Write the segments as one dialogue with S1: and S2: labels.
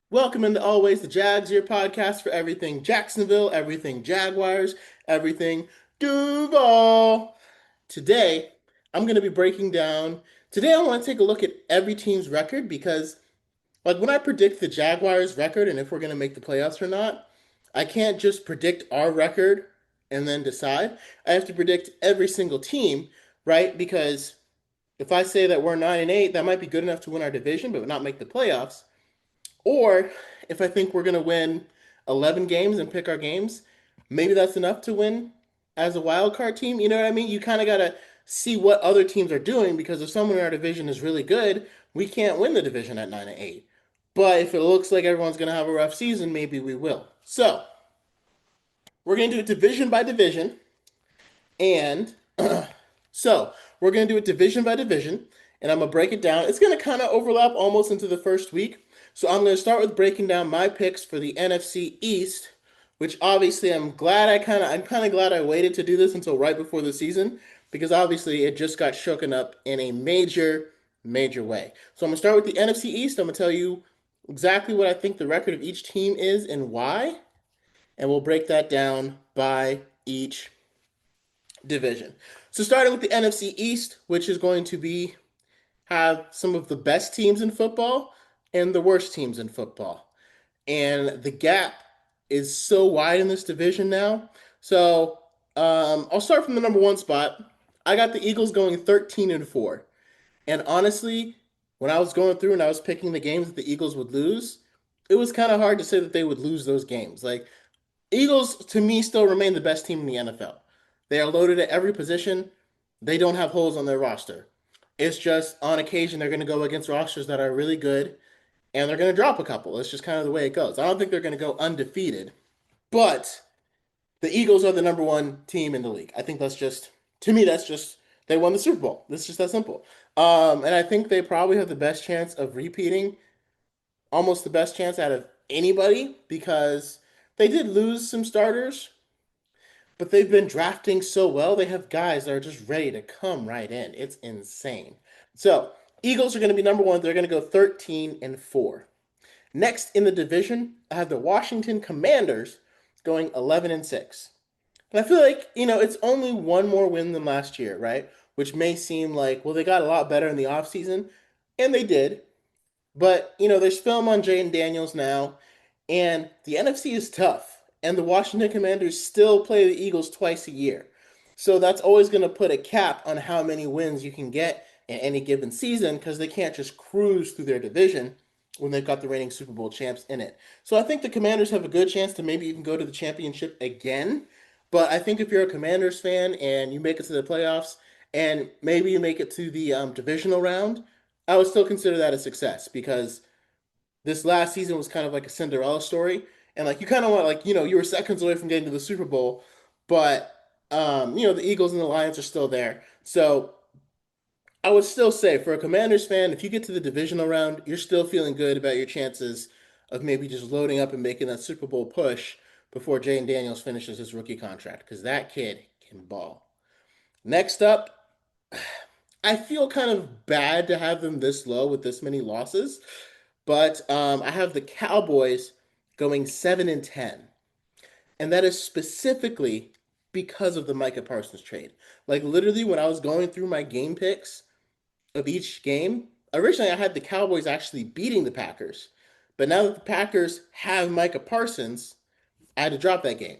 S1: Welcome into Always the Jags, your podcast for everything Jacksonville, everything Jaguars, everything Duval. Today, I'm going to be breaking down. Today, I want to take a look at every team's record because, like, when I predict the Jaguars' record and if we're going to make the playoffs or not, I can't just predict our record and then decide. I have to predict every single team, right? Because if I say that we're 9-8, that might be good enough to win our division, but not make the playoffs. Or if I think we're going to win 11 games and pick our games, maybe that's enough to win as a wild card team. You know what I mean? You kind of got to see what other teams are doing because if someone in our division is really good, we can't win the division at 9-8. But if it looks like everyone's going to have a rough season, maybe we will. So we're going to do it division by division. And so we're going to do it division by division. And I'm going to break it down. It's going to kind of overlap almost into the first week. So I'm going to start with breaking down my picks for the NFC East, which obviously I'm kind of glad I waited to do this until right before the season because obviously it just got shooken up in a major way. So I'm going to start with the NFC East. I'm going to tell you exactly what I think the record of each team is and why, and we'll break that down by each division. So starting with the NFC East, which is going to be have some of the best teams in football and the worst teams in football. And the gap is so wide in this division now. So I'll start from the number one spot. I got the Eagles going 13-4. And honestly, when I was going through and I was picking the games that the Eagles would lose, it was kind of hard to say that they would lose those games. Like Eagles to me still remain the best team in the NFL. They are loaded at every position. They don't have holes on their roster. It's just on occasion they're going to go against rosters that are really good and they're going to drop a couple. It's just kind of the way it goes. I don't think they're going to go undefeated, but the Eagles are the number one team in the league. I think that's just, to me, that's just, they won the Super Bowl. It's just that simple. And I think they probably have the best chance of repeating, almost the best chance out of anybody because they did lose some starters, but they've been drafting so well. They have guys that are just ready to come right in. It's insane. So, Eagles are going to be number one. They're going to go 13-4. Next in the division, I have the Washington Commanders going 11-6. And I feel like, it's only one more win than last year, right? Which may seem like, well, they got a lot better in the offseason, and they did. But, there's film on Jaden Daniels now, and the NFC is tough. And the Washington Commanders still play the Eagles twice a year. So that's always going to put a cap on how many wins you can get in any given season because they can't just cruise through their division when they've got the reigning Super Bowl champs in it. So I think the Commanders have a good chance to maybe even go to the championship again. But I think if you're a Commanders fan and you make it to the playoffs and maybe you make it to the divisional round, I would still consider that a success because this last season was kind of like a Cinderella story. And like you kind of want like, you were seconds away from getting to the Super Bowl, but the Eagles and the Lions are still there. So I would still say for a Commanders fan, if you get to the divisional round, you're still feeling good about your chances of maybe just loading up and making that Super Bowl push before Jaden Daniels finishes his rookie contract because that kid can ball. Next up, I feel kind of bad to have them this low with this many losses, but I have the Cowboys going 7-10, and that is specifically because of the Micah Parsons trade. Like literally, when I was going through my game picks of each game, originally I had the Cowboys actually beating the Packers, but now that the Packers have Micah Parsons, I had to drop that game,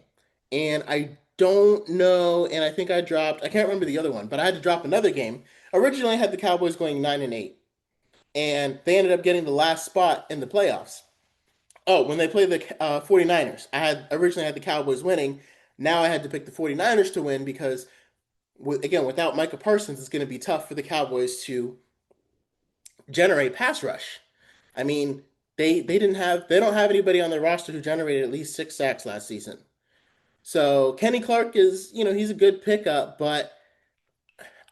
S1: and I don't know, and I think I can't remember the other one, but I had to drop another game. Originally, I had the Cowboys going 9-8 and they ended up getting the last spot in the playoffs. Oh, when they played the 49ers, I had originally had the Cowboys winning. Now I had to pick the 49ers to win because, again, without Micah Parsons, it's going to be tough for the Cowboys to generate pass rush. I mean, they don't have anybody on their roster who generated at least 6 sacks last season. So Kenny Clark is, he's a good pickup, but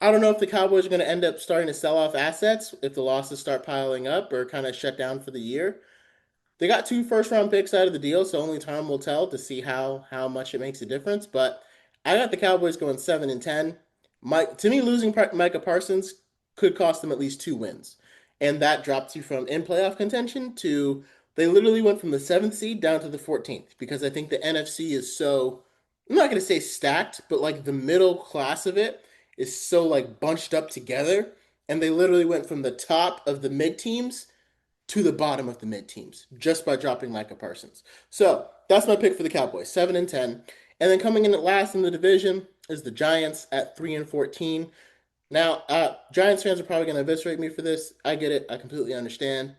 S1: I don't know if the Cowboys are going to end up starting to sell off assets if the losses start piling up or kind of shut down for the year. They got 2 first round picks out of the deal, so only time will tell to see how much it makes a difference. But I got the Cowboys going 7-10. To me, losing Micah Parsons could cost them at least 2 wins, and that drops you from in playoff contention to They literally went from the seventh seed down to the 14th because I think the NFC is so, I'm not going to say stacked, but like the middle class of it is so like bunched up together. And they literally went from the top of the mid teams to the bottom of the mid teams just by dropping Micah Parsons. So that's my pick for the Cowboys, 7-10. And then coming in at last in the division is the Giants at 3-14. Now, Giants fans are probably going to eviscerate me for this. I get it. I completely understand.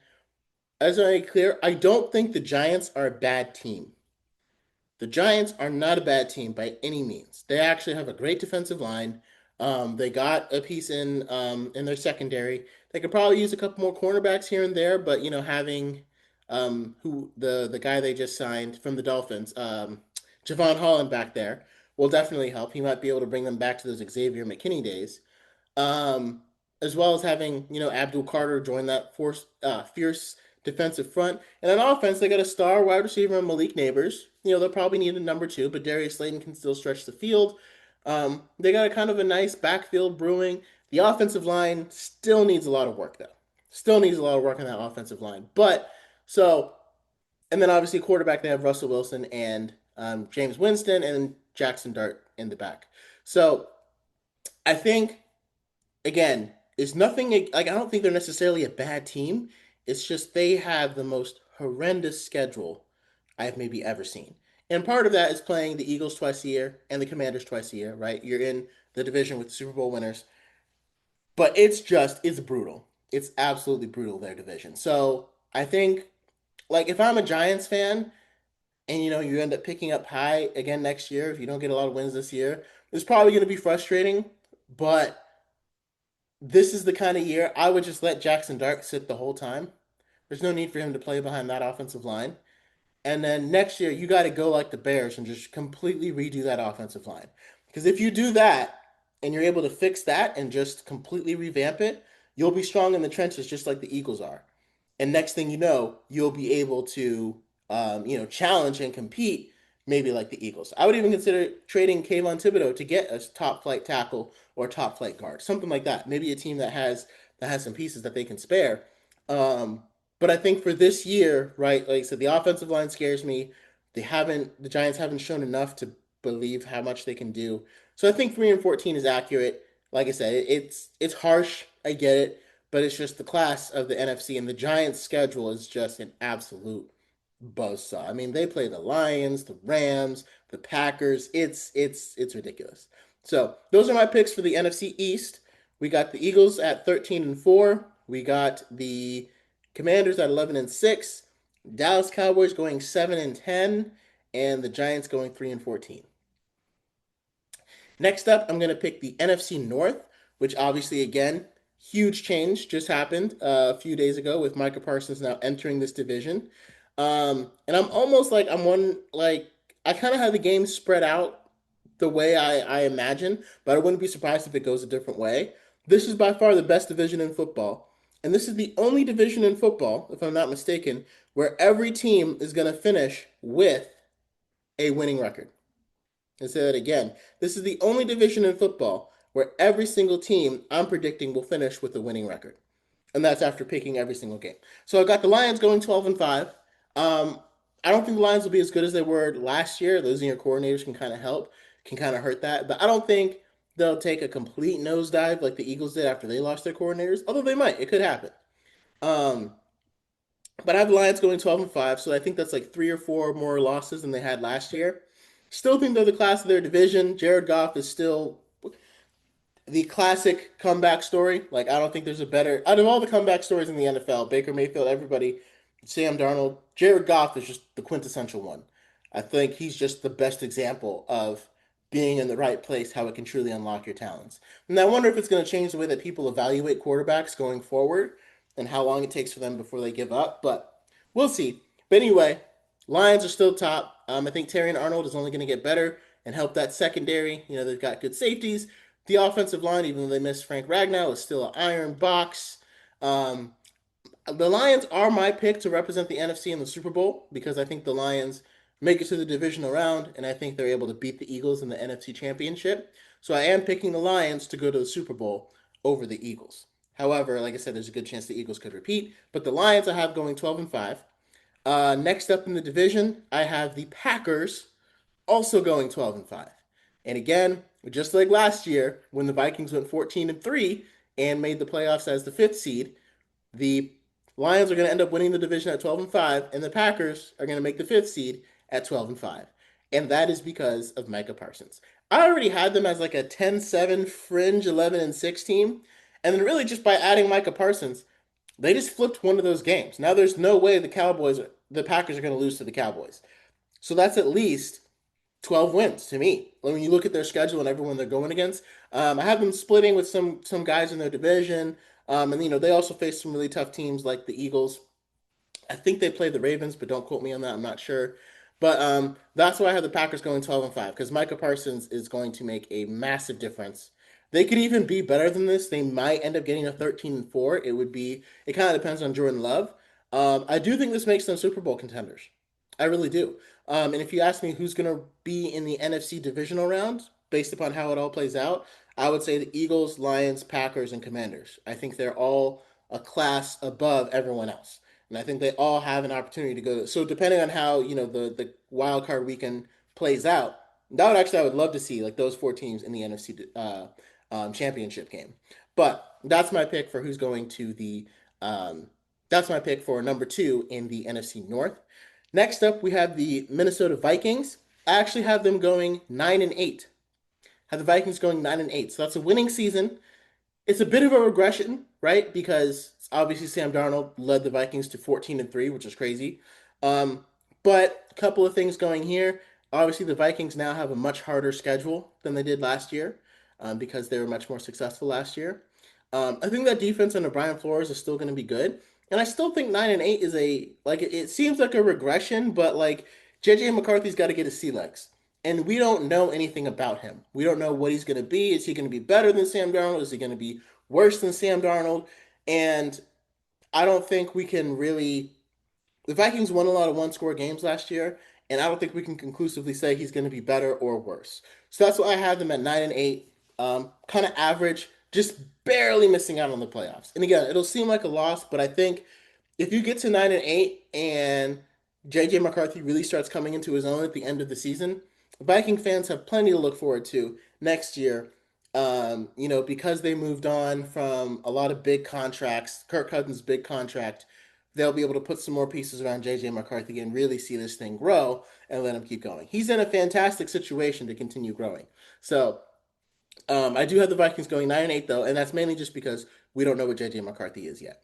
S1: As I make clear, I don't think the Giants are a bad team. The Giants are not a bad team by any means. They actually have a great defensive line. They got a piece in their secondary. They could probably use a couple more cornerbacks here and there, but having who the guy they just signed from the Dolphins, Javon Holland back there will definitely help. He might be able to bring them back to those Xavier McKinney days, um, as well as having Abdul Carter join that fierce defensive front. And on offense, they got a star wide receiver in Malik Neighbors. They'll probably need a number two, but Darius Slayton can still stretch the field. They got a kind of a nice backfield brewing. The offensive line still needs a lot of work, though. Still needs a lot of work on that offensive line. But so, and then obviously quarterback, they have Russell Wilson and James Winston and Jackson Dart in the back. So I think again, it's nothing like I don't think they're necessarily a bad team. It's just they have the most horrendous schedule I've maybe ever seen. And part of that is playing the Eagles twice a year and the Commanders twice a year, right? You're in the division with the Super Bowl winners. But it's brutal. It's absolutely brutal, their division. So I think, like, if I'm a Giants fan and you end up picking up high again next year, if you don't get a lot of wins this year, it's probably going to be frustrating. But this is the kind of year I would just let Jackson Dart sit the whole time. There's no need for him to play behind that offensive line. And then next year, you got to go like the Bears and just completely redo that offensive line. Because if you do that and you're able to fix that and just completely revamp it, you'll be strong in the trenches just like the Eagles are. And next thing you know, you'll be able to, challenge and compete maybe like the Eagles. I would even consider trading Kayvon Thibodeau to get a top flight tackle or top flight guard, something like that. Maybe a team that has some pieces that they can spare. Um, but I think for this year, right, like I said, the offensive line scares me. The Giants haven't shown enough to believe how much they can do. So I think 3-14 is accurate. Like I said, it's harsh. I get it, but it's just the class of the NFC, and the Giants' schedule is just an absolute buzzsaw. I mean, they play the Lions, the Rams, the Packers. It's ridiculous. So those are my picks for the NFC East. We got the Eagles at 13-4. We got the Commanders at 11-6. Dallas Cowboys going 7-10, and the Giants going 3-14. Next up, I'm going to pick the NFC North, which obviously, again, huge change just happened a few days ago with Micah Parsons now entering this division. And I'm almost like I'm one like I kind of have the game spread out the way I imagine, but I wouldn't be surprised if it goes a different way. This is by far the best division in football, and this is the only division in football, if I'm not mistaken, where every team is going to finish with a winning record. I'll say that again. This is the only division in football where every single team I'm predicting will finish with a winning record. And that's after picking every single game. So I got the Lions going 12-5. Um, I don't think the Lions will be as good as they were last year. Losing your coordinators can kind of help, can kind of hurt that. But I don't think they'll take a complete nosedive like the Eagles did after they lost their coordinators. Although they might, it could happen. Um, but I have the Lions going 12-5, so I think that's like three or four more losses than they had last year. Still think they're the class of their division. Jared Goff is still the classic comeback story. Like, I don't think there's a better out of all the comeback stories in the NFL. Baker Mayfield, everybody, Sam Darnold, Jared Goff is just the quintessential one. I think he's just the best example of being in the right place, how it can truly unlock your talents. And I wonder if it's going to change the way that people evaluate quarterbacks going forward and how long it takes for them before they give up. But we'll see. But anyway, Lions are still top. I think Terry and Arnold is only going to get better and help that secondary. They've got good safeties. The offensive line, even though they missed Frank Ragnow, is still an iron box. Um, the Lions are my pick to represent the NFC in the Super Bowl because I think the Lions make it to the divisional round, and I think they're able to beat the Eagles in the NFC Championship. So I am picking the Lions to go to the Super Bowl over the Eagles. However, like I said, there's a good chance the Eagles could repeat, but the Lions I have going 12-5. Next up in the division, I have the Packers also going 12-5. And again, just like last year when the Vikings went 14-3 and made the playoffs as the fifth seed, the Lions are going to end up winning the division at 12-5, and the Packers are going to make the fifth seed at 12-5. And that is because of Micah Parsons. I already had them as like a 10-7 fringe 11-6 team. And then really just by adding Micah Parsons, they just flipped one of those games. Now there's no way the Packers are going to lose to the Cowboys. So that's at least 12 wins to me. When you look at their schedule and everyone they're going against, I have them splitting with some guys in their division. And they also face some really tough teams like the Eagles. I think they play the Ravens, but don't quote me on that. I'm not sure. But that's why I have the Packers going 12-5 because Micah Parsons is going to make a massive difference. They could even be better than this. They might end up getting a 13-4. It kind of depends on Jordan Love. I do think this makes them Super Bowl contenders. I really do. And if you ask me who's going to be in the NFC divisional round, based upon how it all plays out, I would say the Eagles, Lions, Packers, and Commanders. I think they're all a class above everyone else. And I think they all have an opportunity to go. So depending on how the wild card weekend plays out, I would love to see like those four teams in the NFC championship game. But that's my pick for who's going to the. That's my pick for number two in the NFC North. Next up, we have the Minnesota Vikings. I actually have them going 9-8. Have the Vikings going 9-8. So that's a winning season. It's a bit of a regression, right? Because obviously Sam Darnold led the Vikings to 14-3, which is crazy. Um, but a couple of things going here. Obviously, the Vikings now have a much harder schedule than they did last year because they were much more successful last year. I think that defense under Brian Flores is still going to be good, and I still think 9-8 is it seems like a regression, but like JJ McCarthy's got to get his sea legs and we don't know anything about him. We don't know what he's going to be. Is he going to be better than Sam Darnold? Is he going to be worse than Sam Darnold? And I don't think we can really. The Vikings won a lot of one-score games last year, and I don't think we can conclusively say he's going to be better or worse. So that's why I have them at 9-8, kind of average, just barely missing out on the playoffs. And again, it'll seem like a loss, but I think if you get to 9-8 and JJ McCarthy really starts coming into his own at the end of the season, Viking fans have plenty to look forward to next year. Because they moved on from a lot of big contracts, Kirk Cousins' big contract, they'll be able to put some more pieces around JJ McCarthy and really see this thing grow and let him keep going. He's in a fantastic situation to continue growing. So I do have the Vikings going 9-8 though, and that's mainly just because we don't know what JJ McCarthy is yet.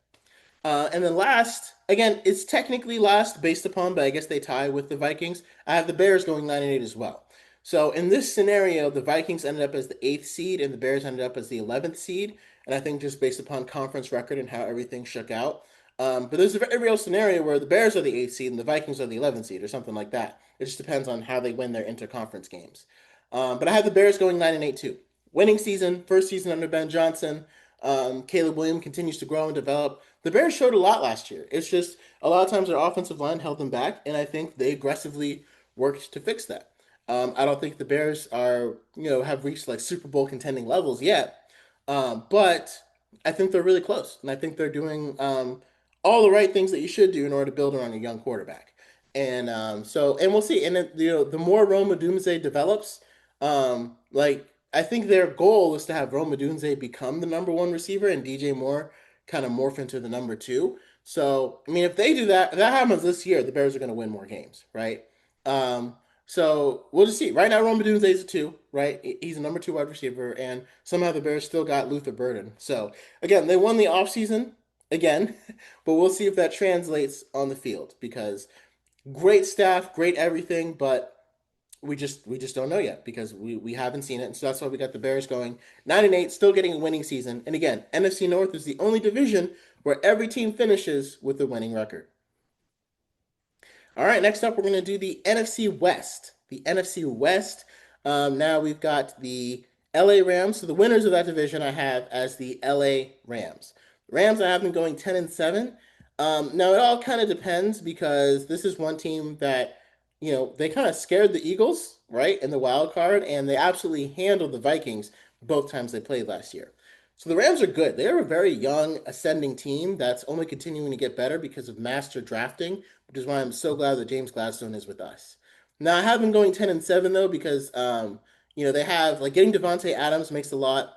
S1: And then last, again, it's technically last based upon, but I guess they tie with the Vikings. I have the Bears going 9-8 as well. So in this scenario, the Vikings ended up as the eighth seed, and the Bears ended up as the 11th seed. And I think just based upon conference record and how everything shook out. But there's a very real scenario where the Bears are the eighth seed and the Vikings are the 11th seed, or something like that. It just depends on how they win their interconference games. But I have the Bears going 9-8 too. Winning season, first season under Ben Johnson. Caleb Williams continues to grow and develop. The Bears showed a lot last year. It's just a lot of times their offensive line held them back, and I think they aggressively worked to fix that. I don't think the Bears have reached like Super Bowl contending levels yet, but I think they're really close, and I think they're doing all the right things that you should do in order to build around a young quarterback. And we'll see. And then, the more Roma Doomsday develops, I think their goal is to have Roma Dunze become the number one receiver and DJ Moore kind of morph into the number two. So, I mean, if they do that, if that happens this year, the Bears are going to win more games, right? So we'll just see. Right now, Roma Dunze is a two, right? He's a number two wide receiver, and somehow the Bears still got Luther Burden. So, again, they won the offseason again, but we'll see if that translates on the field because great staff, great everything, but we just don't know yet because we haven't seen it. And so that's why we got the Bears going 9-8, still getting a winning season. And again, NFC North is the only division where every team finishes with a winning record. All right, next up, we're going to do the NFC West. The NFC West. Now we've got the LA Rams. So the winners of that division I have as the LA Rams. Rams, I have them going 10-7. Now it all kind of depends because this is one team that they kind of scared the Eagles, right, in the wild card, and they absolutely handled the Vikings both times they played last year. So the Rams are good. They're a very young, ascending team that's only continuing to get better because of master drafting which is why I'm so glad that James Gladstone is with us. Now I have them going 10-7 though because they have like getting Devonte Adams makes a lot.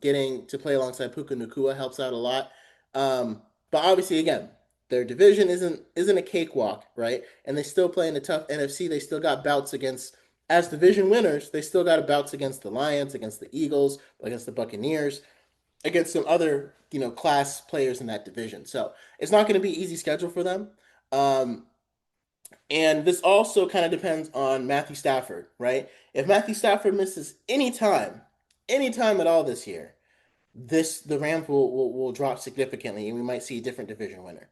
S1: Getting to play alongside Puka Nacua helps out a lot. But obviously, again, their division isn't a cakewalk, right? And they still play in a tough NFC. They still got bouts against as division winners. They still got bouts against the Lions, against the Eagles, against the Buccaneers, against some other class players in that division. So it's not going to be an easy schedule for them. Um, and this also kind of depends on Matthew Stafford, right? If Matthew Stafford misses any time at all this year, the Rams will drop significantly, and we might see a different division winner.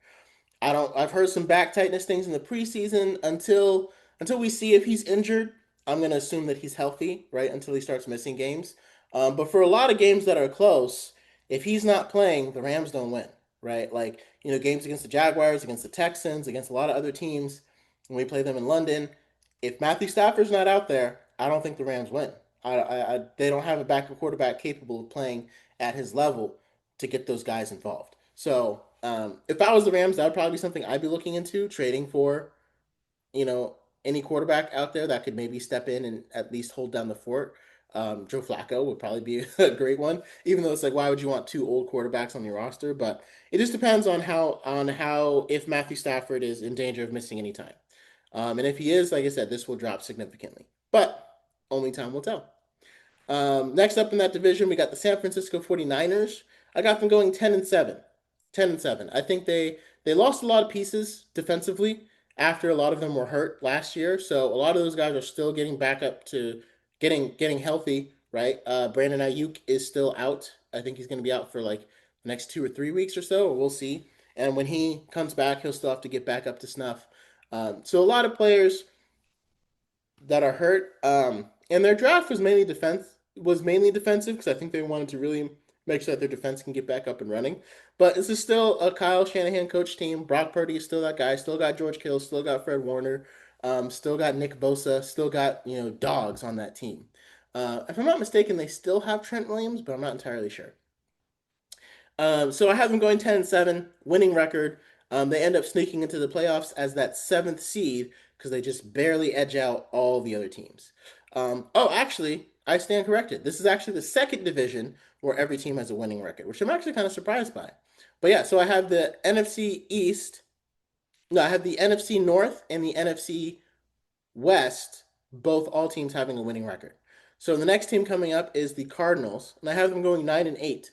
S1: I've heard some back tightness things in the preseason until we see if he's injured. I'm gonna assume that he's healthy, right? Until he starts missing games. But for a lot of games that are close, if he's not playing, the Rams don't win, right? Like games against the Jaguars, against the Texans, against a lot of other teams when we play them in London. If Matthew Stafford's not out there, I don't think the Rams win. They don't have a backup quarterback capable of playing at his level to get those guys involved. So if I was the Rams, that would probably be something I'd be looking into trading for, you know, any quarterback out there that could maybe step in and at least hold down the fort. Joe Flacco would probably be a great one, even though it's like, why would you want two old quarterbacks on your roster? But it just depends on how if Matthew Stafford is in danger of missing any time. And if he is, like I said, this will drop significantly. But only time will tell. Next up in that division, we got the San Francisco 49ers. I got them going 10-7. 10-7. I think they lost a lot of pieces defensively after a lot of them were hurt last year. So a lot of those guys are still getting back up to getting healthy, right? Brandon Ayuk is still out. I think he's going to be out for like the next 2 or 3 weeks or so. We'll see. And when he comes back, he'll still have to get back up to snuff. So a lot of players that are hurt. And their draft was mainly defensive because I think they wanted to really make sure that their defense can get back up and running. But this is still a Kyle Shanahan coach team. Brock Purdy is still that guy. Still got George Kittle. Still got Fred Warner. Still got Nick Bosa. Still got dogs on that team. If I'm not mistaken, they still have Trent Williams, but I'm not entirely sure. So I have them going 10-7, winning record. They end up sneaking into the playoffs as that seventh seed because they just barely edge out all the other teams. Actually, I stand corrected. This is actually the second division where every team has a winning record, which I'm actually kind of surprised by. But yeah, so I have the NFC East. No, I have the NFC North and the NFC West, both all teams having a winning record. So the next team coming up is the Cardinals, and I have them going 9-8.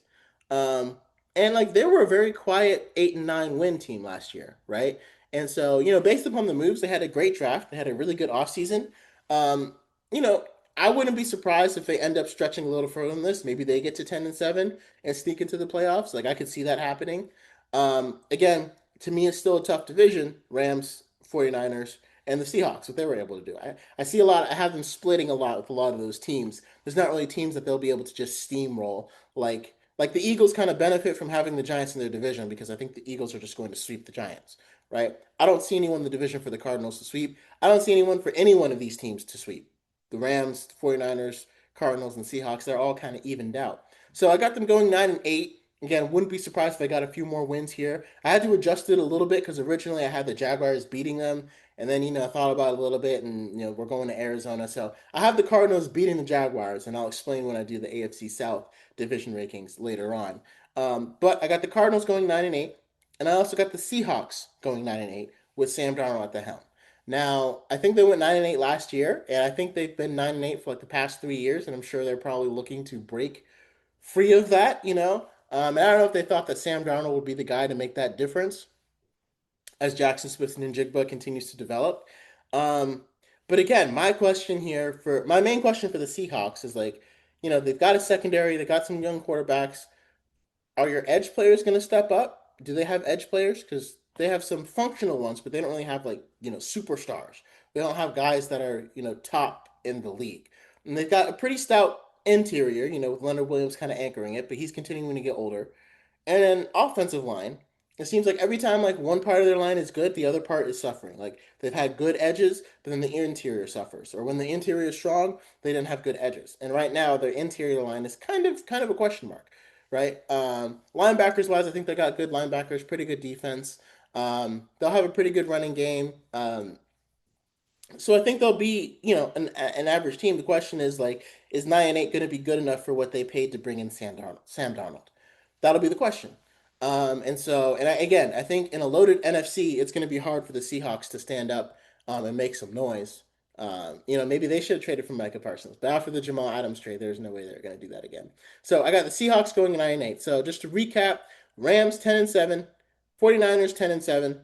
S1: Um, and like they were a very quiet 8-9 win team last year, right? And so based upon the moves, they had a great draft. They had a really good offseason. Um, you know, I wouldn't be surprised if they end up stretching a little further than this. Maybe they get to 10-7 and sneak into the playoffs. Like I could see that happening. Again, to me, it's still a tough division. Rams, 49ers, and the Seahawks, what they were able to do. I see a lot. I have them splitting a lot with a lot of those teams. There's not really teams that they'll be able to just steamroll. Like the Eagles kind of benefit from having the Giants in their division because I think the Eagles are just going to sweep the Giants, right? I don't see anyone in the division for the Cardinals to sweep. I don't see anyone for any one of these teams to sweep. The Rams, 49ers, Cardinals, and Seahawks, they're all kind of evened out. So I got them going 9-8. Again, wouldn't be surprised if they got a few more wins here. I had to adjust it a little bit because originally I had the Jaguars beating them, and then I thought about it a little bit, and we're going to Arizona, so I have the Cardinals beating the Jaguars, and I'll explain when I do the AFC South division rankings later on. But I got the Cardinals going 9-8, and I also got the Seahawks going 9-8 with Sam Darnold at the helm. Now, I think they went 9-8 last year, and I think they've been 9-8 for like the past 3 years, and I'm sure they're probably looking to break free of that. And I don't know if they thought that Sam Darnold would be the guy to make that difference as Jackson Smith and Njigba continues to develop. Um, but again, my main question for the Seahawks is like, they've got a secondary, they got some young quarterbacks. Are your edge players going to step up? Do they have edge players? Because they have some functional ones, but they don't really have like superstars. They don't have guys that are top in the league, and they've got a pretty stout interior. With Leonard Williams kind of anchoring it, but he's continuing to get older. And then offensive line, it seems like every time like one part of their line is good, the other part is suffering. Like they've had good edges, but then the interior suffers. Or when the interior is strong, they didn't have good edges. And right now their interior line is kind of a question mark, right? Linebackers wise, I think they got good linebackers, pretty good defense. They'll have a pretty good running game. So I think they'll be, an average team. The question is like, is 9-8 going to be good enough for what they paid to bring in Sam Darnold? Sam Darnold, that'll be the question. Again, I think in a loaded NFC, it's going to be hard for the Seahawks to stand up and make some noise. Maybe they should have traded for Micah Parsons, but after the Jamal Adams trade, there's no way they're going to do that again. So I got the Seahawks going 9-8. So just to recap, Rams 10-7, 49ers 10-7,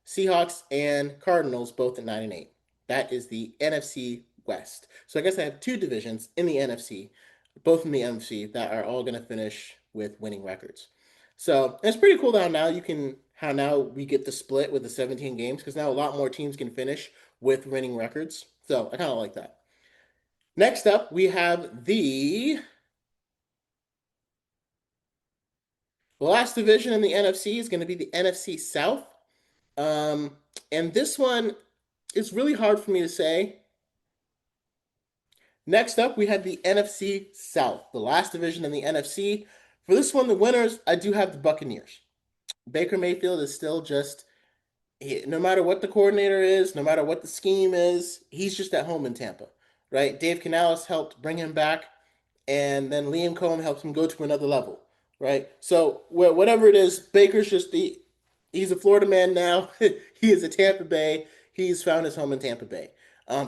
S1: Seahawks and Cardinals both at 9-8. That is the NFC West. So I guess I have two divisions in the NFC, both in the NFC, that are all going to finish with winning records. So it's pretty cool how now we get the split with the 17 games because now a lot more teams can finish with winning records. So I kind of like that. Next up, we have the last division in the NFC is going to be the NFC South. And this one is really hard for me to say. Next up, we have the NFC South, the last division in the NFC. For this one, the winners, I do have the Buccaneers. Baker Mayfield is still just, no matter what the coordinator is, no matter what the scheme is, he's just at home in Tampa, right? Dave Canales helped bring him back, and then Liam Cohen helps him go to another level, right? So whatever it is, Baker's he's a Florida man now. He is a Tampa Bay. He's found his home in Tampa Bay.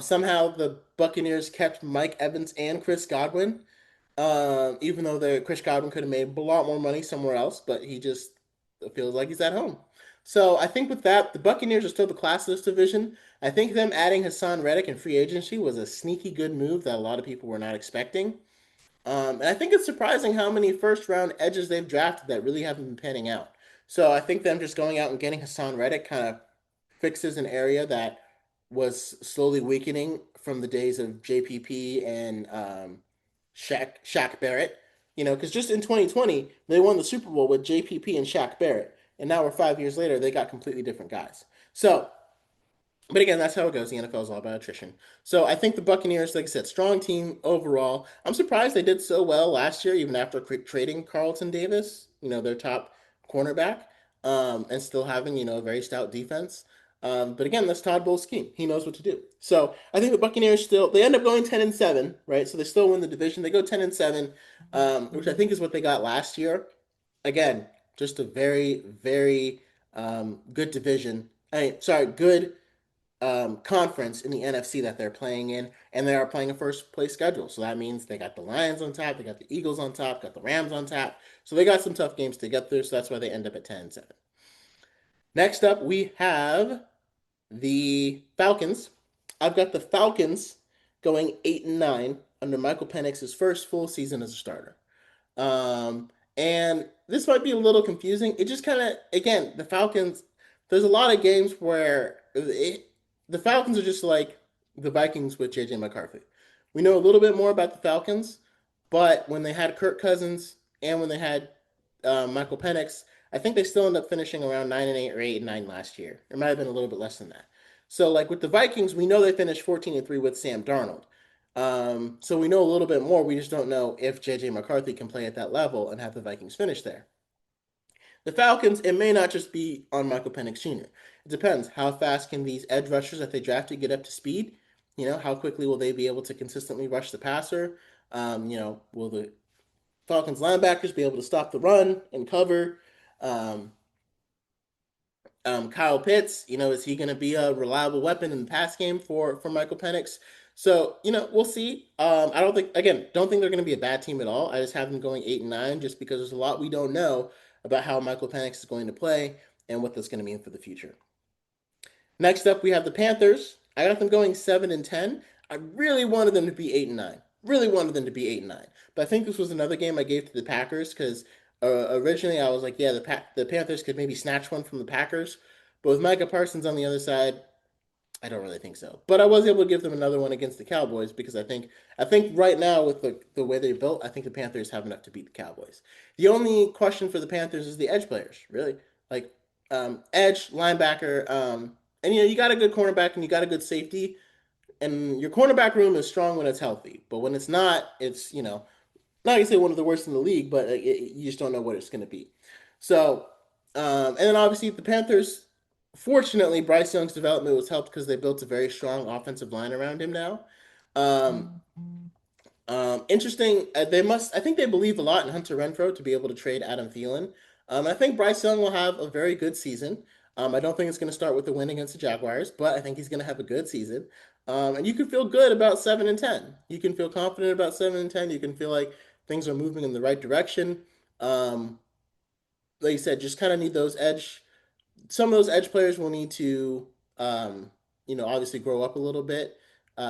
S1: Somehow the Buccaneers kept Mike Evans and Chris Godwin, even though Chris Godwin could have made a lot more money somewhere else, but he just feels like he's at home. So I think with that, the Buccaneers are still the class of this division. I think them adding Hassan Reddick in free agency was a sneaky good move that a lot of people were not expecting. And I think it's surprising how many first round edges they've drafted that really haven't been panning out. So I think them just going out and getting Hassan Reddick kind of fixes an area that was slowly weakening from the days of JPP and Shaq Barrett. Because just in 2020 they won the Super Bowl with JPP and Shaq Barrett, and now we're 5 years later they got completely different guys. So but again, that's how it goes. The NFL is all about attrition. So I think the Buccaneers, like I said, strong team overall. I'm surprised they did so well last year, even after trading Carlton Davis, their top cornerback, and still having, a very stout defense. But again, that's Todd Bowles' scheme. He knows what to do. So I think the Buccaneers they end up going 10-7, right? So they still win the division. They go 10-7, which I think is what they got last year. Again, just a very, very good division. Good conference in the NFC that they're playing in, and they are playing a first place schedule. So that means they got the Lions on top, they got the Eagles on top, got the Rams on top. So they got some tough games to get through. So that's why they end up at 10-7. Next up, we have the Falcons. I've got the Falcons going 8-9 under Michael Penix's first full season as a starter. And this might be a little confusing. It just kind of, again, the Falcons, there's a lot of games where the Falcons are just like the Vikings with JJ McCarthy. We know a little bit more about the Falcons, but when they had Kirk Cousins and when they had Michael Penix, I think they still end up finishing around 9-8 or 8-9 last year. It might have been a little bit less than that. So, like with the Vikings, we know they finished 14-3 with Sam Darnold. So we know a little bit more. We just don't know if JJ McCarthy can play at that level and have the Vikings finish there. The Falcons, it may not just be on Michael Penix Jr. It depends. How fast can these edge rushers that they drafted get up to speed? How quickly will they be able to consistently rush the passer? Will the Falcons linebackers be able to stop the run and cover? Kyle Pitts, is he going to be a reliable weapon in the pass game for Michael Penix? So, we'll see. I don't think they're going to be a bad team at all. I just have them going 8-9 just because there's a lot we don't know about how Michael Penix is going to play and what that's going to mean for the future. Next up, we have the Panthers. I got them going 7-10. I really wanted them to be 8-9. Really wanted them to be 8-9. But I think this was another game I gave to the Packers because originally I was like, yeah, the Panthers could maybe snatch one from the Packers. But with Micah Parsons on the other side, I don't really think so. But I was able to give them another one against the Cowboys because I think right now with the way they're built, I think the Panthers have enough to beat the Cowboys. The only question for the Panthers is the edge players, really. Like edge, linebacker, and you got a good cornerback and you got a good safety. And your cornerback room is strong when it's healthy. But when it's not, it's, not going to say one of the worst in the league, but you just don't know what it's going to be. So, and then obviously the Panthers, Fortunately, Bryce Young's development was helped because they built a very strong offensive line around him now. Um, Interesting. I think they believe a lot in Hunter Renfrow to be able to trade Adam Thielen. I think Bryce Young will have a very good season. I don't think it's going to start with a win against the Jaguars, but I think he's going to have a good season. And you can feel good about 7-10. You can feel confident about 7-10. You can feel like things are moving in the right direction. Um, like you said, just kind of need those edge some of those edge players will need to, um, obviously grow up a little bit,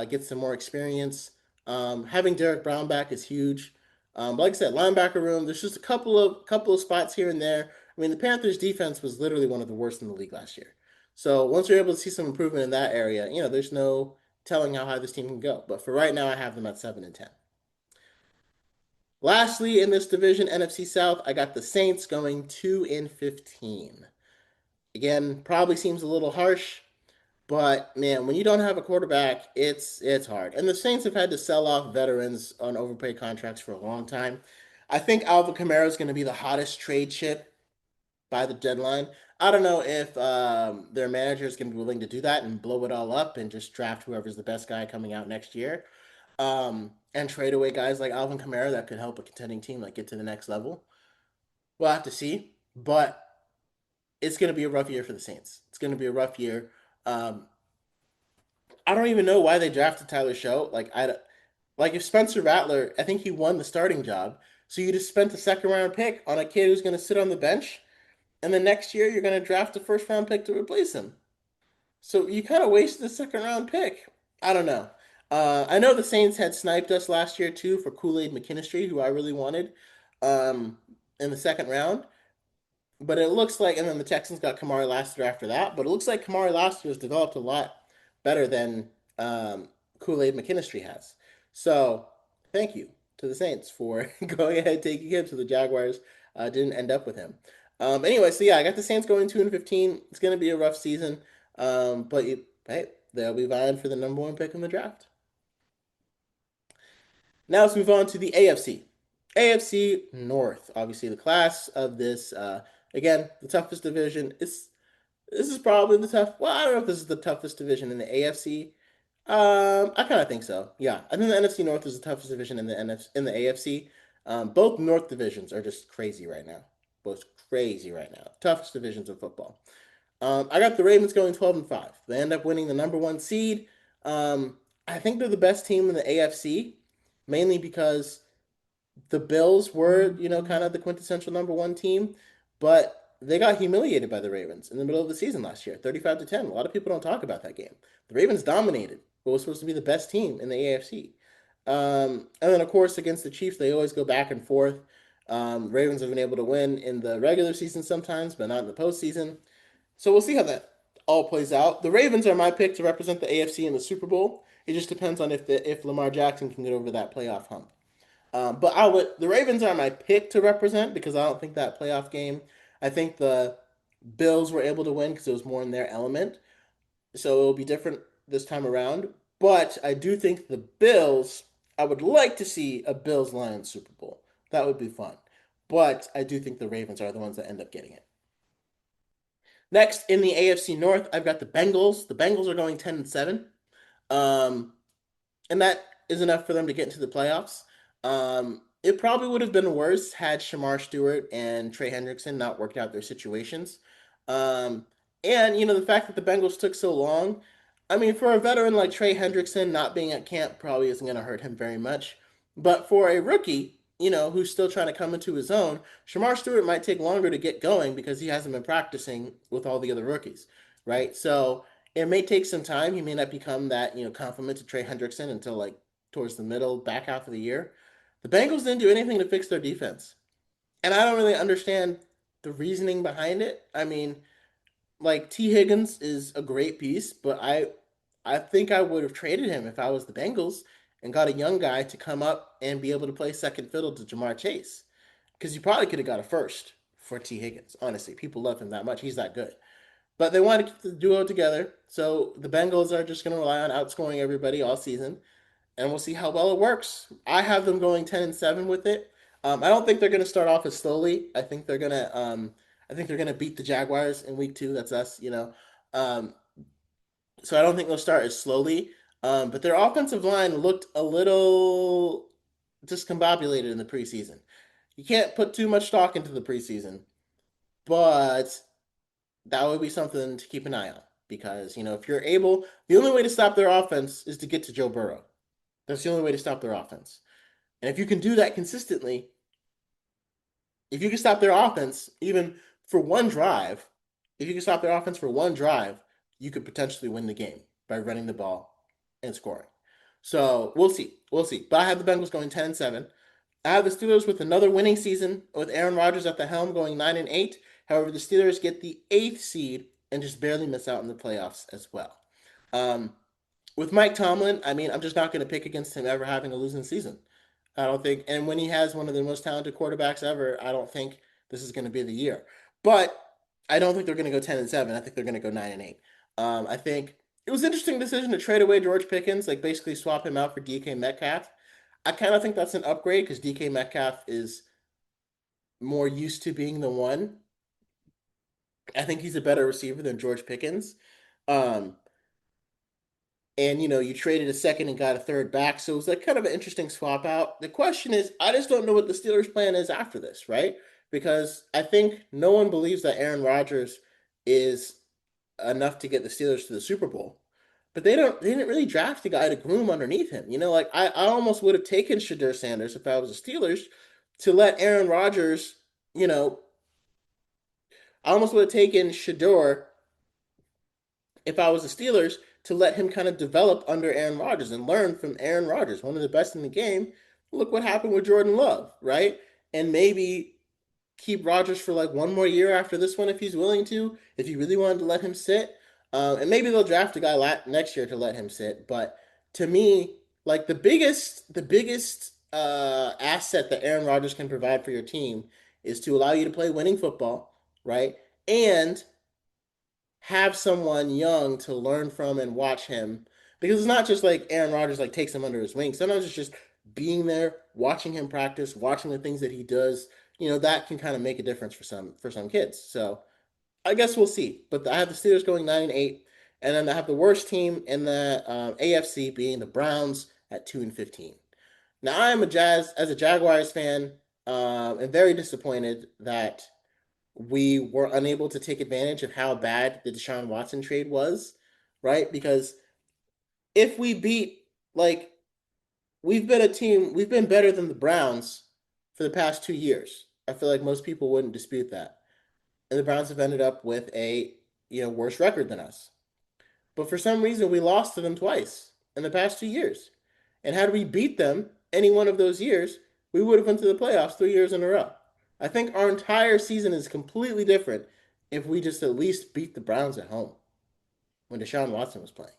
S1: get some more experience. Having Derek Brown back is huge. But like I said, linebacker room. There's just a couple of spots here and there. I mean, the Panthers' defense was literally one of the worst in the league last year. So once you're able to see some improvement in that area, there's no telling how high this team can go. But for right now, I have them at 7-10. Lastly, in this division, NFC South, I got the Saints going 2-15. Again, probably seems a little harsh, but man, when you don't have a quarterback, it's hard. And the Saints have had to sell off veterans on overpaid contracts for a long time. I think Alvin Kamara is going to be the hottest trade chip by the deadline. I don't know if their manager is going to be willing to do that and blow it all up and just draft whoever's the best guy coming out next year, and trade away guys like Alvin Kamara that could help a contending team like get to the next level. We'll have to see, but it's going to be a rough year for the Saints. It's going to be a rough year. Um, I don't even know why they drafted Tyler Show. Like if Spencer Rattler, I think he won the starting job. So you just spent a second round pick on a kid who's going to sit on the bench, and then next year you're going to draft a first round pick to replace him. So you kind of wasted a second round pick. I don't know. I know the Saints had sniped us last year too for Kool Aid McKinstry, who I really wanted, um, in the second round. But it looks like, and then the Texans got Kamari Lassiter after that. But it looks like Kamari Lassiter has developed a lot better than Kool Aid McKinstry has. So thank you to the Saints for going ahead taking him. So the Jaguars didn't end up with him. Anyway, so yeah, I got the Saints going 2-15. It's going to be a rough season, but hey, they'll be vying for the number one pick in the draft. Now let's move on to the AFC. AFC North, obviously the class of this. Again, the toughest division. This is probably the tough. Well, I don't know if this is the toughest division in the AFC. I kind of think so. Yeah, I think the NFC North is the toughest division in the AFC. Both North divisions are just crazy right now. Both crazy right now. Toughest divisions of football. I got the Ravens going 12-5. They end up winning the number one seed. I think they're the best team in the AFC, mainly because the Bills were, kind of the quintessential number one team, but they got humiliated by the Ravens in the middle of the season last year, 35-10. A lot of people don't talk about that game. The Ravens dominated what was supposed to be the best team in the AFC. And then, of course, against the Chiefs, they always go back and forth. Ravens have been able to win in the regular season sometimes, but not in the postseason. So we'll see how that all plays out. The Ravens are my pick to represent the AFC in the Super Bowl. It just depends on if Lamar Jackson can get over that playoff hump. But the Ravens are my pick to represent because I don't think that playoff game. I think the Bills were able to win because it was more in their element, so it'll be different this time around. But I do think the Bills. I would like to see a Bills Lions Super Bowl. That would be fun. But I do think the Ravens are the ones that end up getting it. Next in the AFC North, I've got the Bengals. The Bengals are going 10-7. Um, and that is enough for them to get into the playoffs. It probably would have been worse had Shamar Stewart and Trey Hendrickson not worked out their situations. Um, and the fact that the Bengals took so long, I mean, for a veteran like Trey Hendrickson, not being at camp probably isn't going to hurt him very much. But for a rookie, who's still trying to come into his own, Shamar Stewart might take longer to get going because he hasn't been practicing with all the other rookies, right? So it may take some time. He may not become that, complement to Trey Hendrickson until like towards the middle, back half of the year. The Bengals didn't do anything to fix their defense. And I don't really understand the reasoning behind it. I mean, like T. Higgins is a great piece, but I think I would have traded him if I was the Bengals and got a young guy to come up and be able to play second fiddle to Jamar Chase. Because you probably could have got a first for T. Higgins. Honestly, people love him that much. He's that good. But they want to keep the duo together. So the Bengals are just going to rely on outscoring everybody all season. And we'll see how well it works. I have them going 10-7 with it. I don't think they're going to start off as slowly. I think they're going to beat the Jaguars in week two. That's us. Um, so I don't think they'll start as slowly. But their offensive line looked a little discombobulated in the preseason. You can't put too much stock into the preseason, but that would be something to keep an eye on because, if you're able, the only way to stop their offense is to get to Joe Burrow. That's the only way to stop their offense. And if you can do that consistently, if you can stop their offense even for one drive, if you can stop their offense for one drive, you could potentially win the game by running the ball and scoring. So we'll see. We'll see. But I have the Bengals going 10-7. I have the Steelers with another winning season with Aaron Rodgers at the helm going 9-8. However, the Steelers get the eighth seed and just barely miss out in the playoffs as well. Um, with Mike Tomlin, I mean, I'm just not going to pick against him ever having a losing season. I don't think, and when he has one of the most talented quarterbacks ever, I don't think this is going to be the year. But I don't think they're going to go 10-7. I think they're going to go 9-8. I think it was an interesting decision to trade away George Pickens, like basically swap him out for DK Metcalf. I kind of think that's an upgrade because DK Metcalf is more used to being the one. I think he's a better receiver than George Pickens. Um, and you traded a second and got a third back, so it was like kind of an interesting swap out. The question is, I just don't know what the Steelers' plan is after this, right? Because I think no one believes that Aaron Rodgers is enough to get the Steelers to the Super Bowl. But they didn't really draft a guy to groom underneath him. Like I almost would have taken Shadur Sanders if I was the Steelers to let Aaron Rodgers, you know, I almost would have taken Shador if I was the Steelers to let him kind of develop under Aaron Rodgers and learn from Aaron Rodgers, one of the best in the game. Look what happened with Jordan Love, right? And maybe keep Rodgers for like one more year after this one if he's willing to, if you really wanted to let him sit. And maybe they'll draft a guy next year to let him sit. But to me, like the biggest asset that Aaron Rodgers can provide for your team is to allow you to play winning football, right? And have someone young to learn from and watch him because it's not just like Aaron Rodgers like takes him under his wing. Sometimes it's just being there, watching him practice, watching the things that he does. That can kind of make a difference for some kids. So I guess we'll see. But I have the Steelers going 9-8, and then I have the worst team in the AFC being the Browns at 2-15. Now I am a Jaguars fan, and very disappointed that we were unable to take advantage of how bad the Deshaun Watson trade was, right? Because if we beat, like, we've been better than the Browns for the past 2 years. I feel like most people wouldn't dispute that. And the Browns have ended up with a, worse record than us. But for some reason, we lost to them twice in the past 2 years. And had we beat them any one of those years, we would have went to the playoffs 3 years in a row. I think our entire season is completely different if we just at least beat the Browns at home when Deshaun Watson was playing.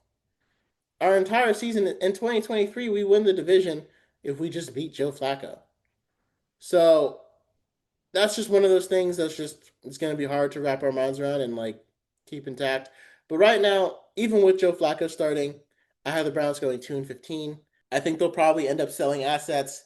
S1: Our entire season in 2023, we win the division if we just beat Joe Flacco. So that's just one of those things it's going to be hard to wrap our minds around and like keep intact. But right now, even with Joe Flacco starting, I have the Browns going 2-15. I think they'll probably end up selling assets.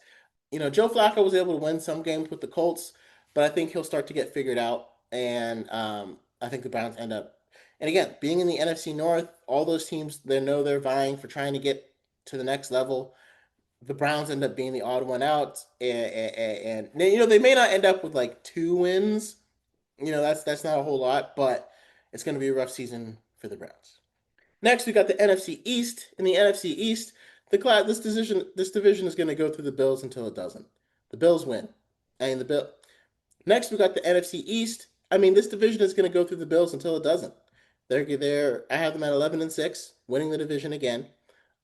S1: Joe Flacco was able to win some games with the Colts, but I think he'll start to get figured out. And I think the Browns end up, and again, being in the NFC North, all those teams, they know they're vying for trying to get to the next level. The Browns end up being the odd one out, and they may not end up with like 2 wins. That's not a whole lot, but it's going to be a rough season for the Browns. Next, we got the NFC East. In the NFC East, this division is going to go through the Bills until it doesn't. The Bills win. And the Bill. Next, we got the NFC East. I mean, this division is going to go through the Bills until it doesn't. They're there. I have them at 11-6, winning the division again.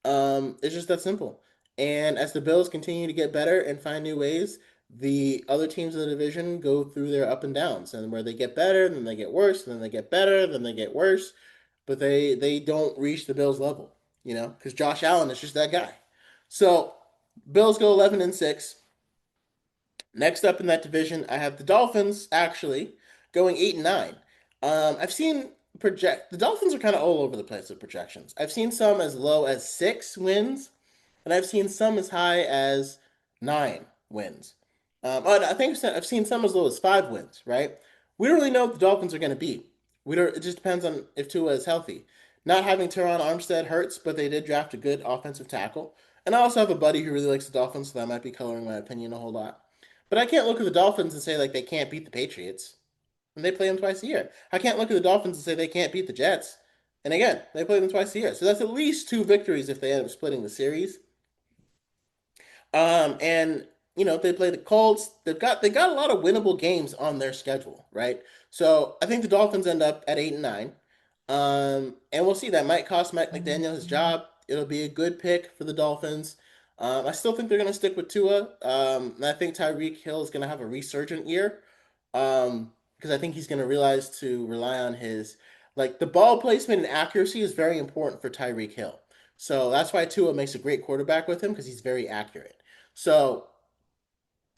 S1: It's just that simple. And as the Bills continue to get better and find new ways, the other teams in the division go through their up and downs, and where they get better, then they get worse, then they get better, then they get worse, but they don't reach the Bills level, because Josh Allen is just that guy. So Bills go 11-6. Next up in that division, I have the Dolphins actually going 8-9. I've seen project the Dolphins are kind of all over the place with projections. I've seen some as low as 6 wins, and I've seen some as high as 9 wins. I think I've seen some as low as 5 wins. Right? We don't really know what the Dolphins are going to be. We don't. It just depends on if Tua is healthy. Not having Teron Armstead hurts, but they did draft a good offensive tackle. And I also have a buddy who really likes the Dolphins, so that might be coloring my opinion a whole lot. But I can't look at the Dolphins and say like they can't beat the Patriots, and they play them twice a year. I can't look at the Dolphins and say they can't beat the Jets, and again they play them twice a year. So that's at least two victories if they end up splitting the series. And they play the Colts. They got a lot of winnable games on their schedule, right? So I think the Dolphins end up at 8-9. And we'll see. That might cost Mike McDaniel his job. It'll be a good pick for the Dolphins. I still think they're going to stick with Tua. And I think Tyreek Hill is going to have a resurgent year. Because I think he's going to realize to rely on his the ball placement and accuracy is very important for Tyreek Hill. So that's why Tua makes a great quarterback with him because he's very accurate. So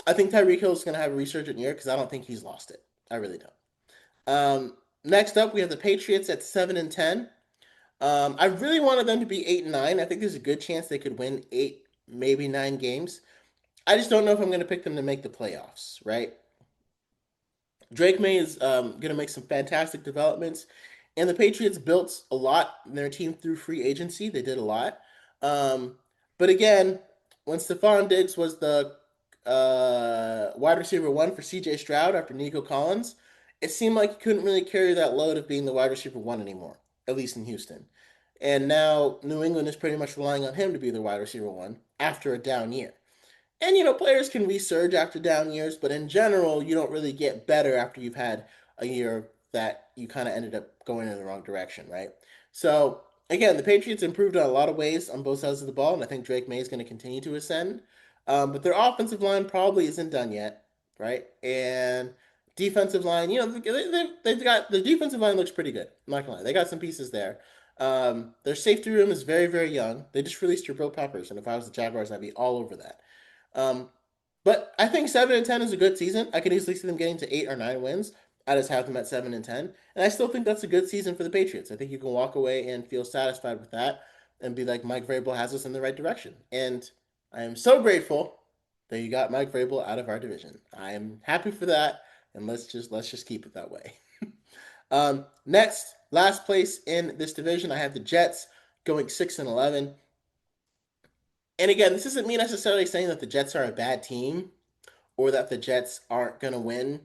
S1: I think Tyreek Hill is going to have a resurgent year because I don't think he's lost it. I really don't. Next up, we have the Patriots at 7-10. I really wanted them to be 8-9. I think there's a good chance they could win 8, maybe 9 games. I just don't know if I'm going to pick them to make the playoffs, right? Drake May is going to make some fantastic developments, and the Patriots built a lot in their team through free agency. They did a lot, um, but again, when Stephon Diggs was the wide receiver one for C.J. Stroud after Nico Collins, it seemed like he couldn't really carry that load of being the wide receiver one anymore, at least in Houston. And now New England is pretty much relying on him to be the wide receiver one after a down year. And players can resurge after down years, but in general, you don't really get better after you've had a year that you kind of ended up going in the wrong direction, right? So again, the Patriots improved in a lot of ways on both sides of the ball, and I think Drake May is going to continue to ascend. But their offensive line probably isn't done yet, right? And defensive line, they've got the defensive line looks pretty good. I'm not gonna lie, they got some pieces there. Their safety room is very, very young. They just released Jabril Peppers, and if I was the Jaguars, I'd be all over that. Um, but I think 7-10 is a good season. I could easily see them getting to 8 or 9 wins. I just have them at 7-10, and I still think that's a good season for the Patriots. I think you can walk away and feel satisfied with that, and be like, Mike Vrabel has us in the right direction. And I am so grateful that you got Mike Vrabel out of our division. I am happy for that, and let's just keep it that way. Next, last place in this division, I have the Jets going 6-11. And again, this isn't me necessarily saying that the Jets are a bad team or that the Jets aren't going to win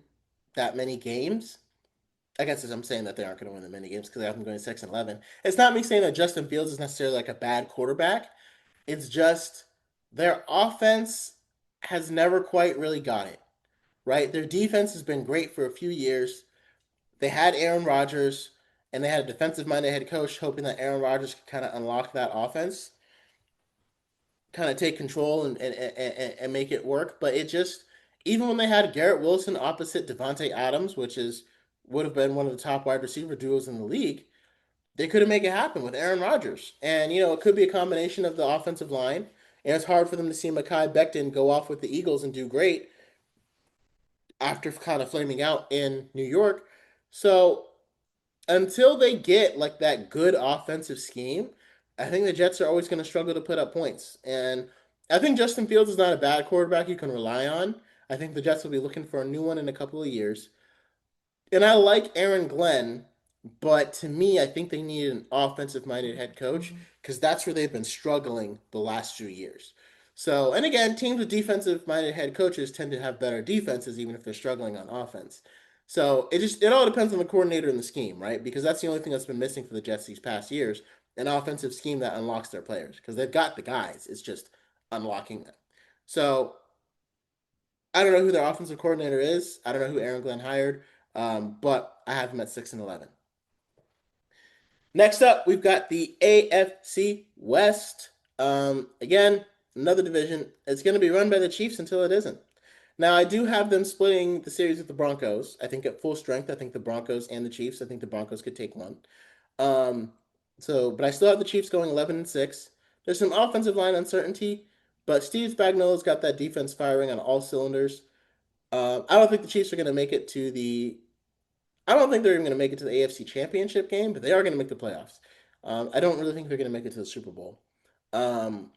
S1: that many games. I guess I'm saying that they aren't going to win that many games because I have them going 6-11. It's not me saying that Justin Fields is necessarily like a bad quarterback. It's just their offense has never quite really got it, right? Their defense has been great for a few years. They had Aaron Rodgers and they had a defensive minded head coach hoping that Aaron Rodgers could kind of unlock that offense, kind of take control and make it work. But it just, even when they had Garrett Wilson opposite Devontae Adams, which is would have been one of the top wide receiver duos in the league, they couldn't make it happen with Aaron Rodgers. And it could be a combination of the offensive line. And it's hard for them to see Mekhi Becton go off with the Eagles and do great after kind of flaming out in New York. So until they get like that good offensive scheme, I think the Jets are always going to struggle to put up points. And I think Justin Fields is not a bad quarterback you can rely on. I think the Jets will be looking for a new one in a couple of years. And I like Aaron Glenn, but to me, I think they need an offensive minded head coach because that's where they've been struggling the last few years. So, and again, teams with defensive minded head coaches tend to have better defenses, even if they're struggling on offense. So it all depends on the coordinator and the scheme, right? Because that's the only thing that's been missing for the Jets these past years, an offensive scheme that unlocks their players because they've got the guys. It's just unlocking them. So I don't know who their offensive coordinator is. I don't know who Aaron Glenn hired, but I have him at 6-11. Next up, we've got the AFC West. Again, another division. It's going to be run by the Chiefs until it isn't. Now, I do have them splitting the series with the Broncos. I think at full strength, I think the Broncos and the Chiefs. I think the Broncos could take one. Um, but I still have the Chiefs going 11-6. There's some offensive line uncertainty, but Steve Spagnuolo's got that defense firing on all cylinders. I don't think the Chiefs are going to make it to the. I don't think they're even going to make it to the AFC Championship game, but they are going to make the playoffs. I don't really think they're going to make it to the Super Bowl. Um,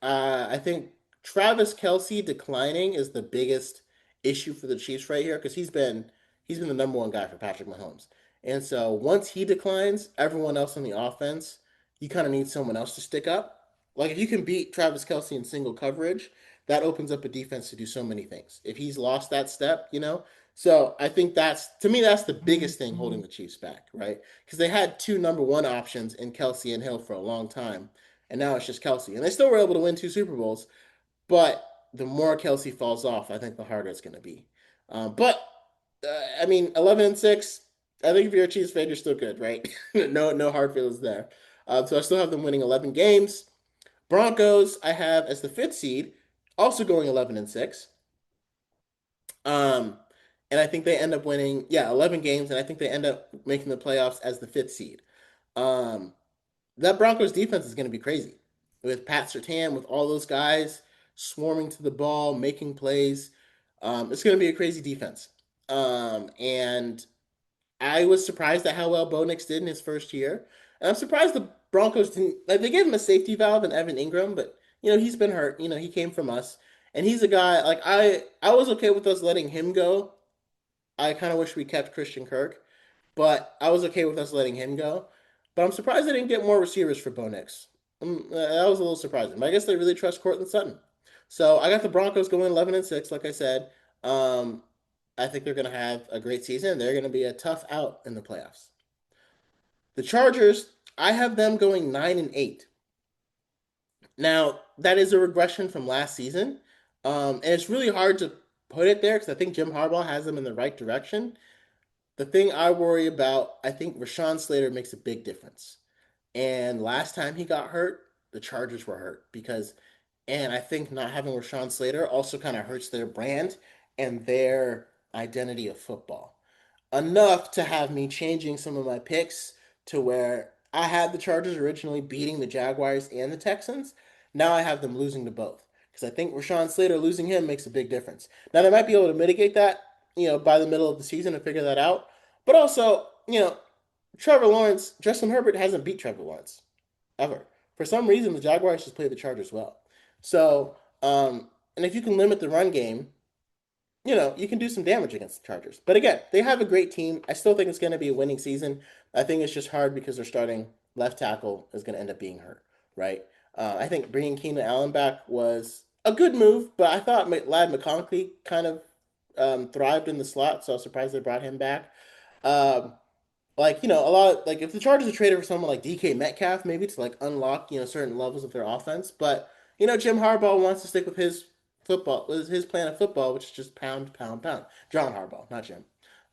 S1: I think Travis Kelce declining is the biggest issue for the Chiefs right here because he's been the number one guy for Patrick Mahomes, And so once he declines, everyone else on the offense, you kind of need someone else to stick up. Like if you can beat Travis Kelce in single coverage, that opens up a defense to do so many things. If he's lost that step, So I think that's to me that's the biggest thing holding the Chiefs back, right? Because they had two number one options in Kelce and Hill for a long time, and now it's just Kelce, and they still were able to win two Super Bowls. But the more Kelce falls off, I think the harder it's going to be. But I mean, 11-6. I think if you're a Chiefs fan, you're still good, right? No hard feelings there. So I still have them winning 11 games. Broncos, I have as the fifth seed, also going 11-6. Um, and I think they end up winning, 11 games, and I think they end up making the playoffs as the fifth seed. Um, that Broncos defense is going to be crazy with Pat Surtain, with all those guys swarming to the ball, making plays. It's going to be a crazy defense. And I was surprised at how well Bo Nix did in his first year. And I'm surprised the Broncos didn't like they gave him a safety valve in Evan Ingram, but he's been hurt. He came from us. And he's a guy like I was okay with us letting him go. I kind of wish we kept Christian Kirk, but I was okay with us letting him go. But I'm surprised they didn't get more receivers for Bo Nix. That was a little surprising. But I guess they really trust Cortland Sutton. So I got the Broncos going 11-6, like I said. Um, I think they're going to have a great season. They're going to be a tough out in the playoffs. The Chargers, I have them going 9-8. Now that is a regression from last season, and it's really hard to put it there because I think Jim Harbaugh has them in the right direction. The thing I worry about, I think Rashawn Slater makes a big difference. And last time he got hurt, the Chargers were hurt and I think not having Rashawn Slater also kind of hurts their brand and their identity of football enough to have me changing some of my picks to where I had the Chargers originally beating the Jaguars and the Texans. Now I have them losing to both because I think Rashawn Slater losing him makes a big difference. Now they might be able to mitigate that, by the middle of the season and figure that out. But also, Trevor Lawrence, Justin Herbert hasn't beat Trevor Lawrence ever. For some reason, the Jaguars just play the Chargers well. So, and if you can limit the run game, you can do some damage against the Chargers. But again, they have a great team. I still think it's going to be a winning season. I think it's just hard because their starting left tackle is going to end up being hurt, right? I think bringing Keenan Allen back was a good move, but I thought Lad McConkey kind of thrived in the slot, so I was surprised they brought him back. Um, a lot like if the Chargers are traded for someone like DK Metcalf, maybe to like unlock certain levels of their offense, but Jim Harbaugh wants to stick with his football, with his plan of football, which is just pound, pound, pound. John Harbaugh, not Jim.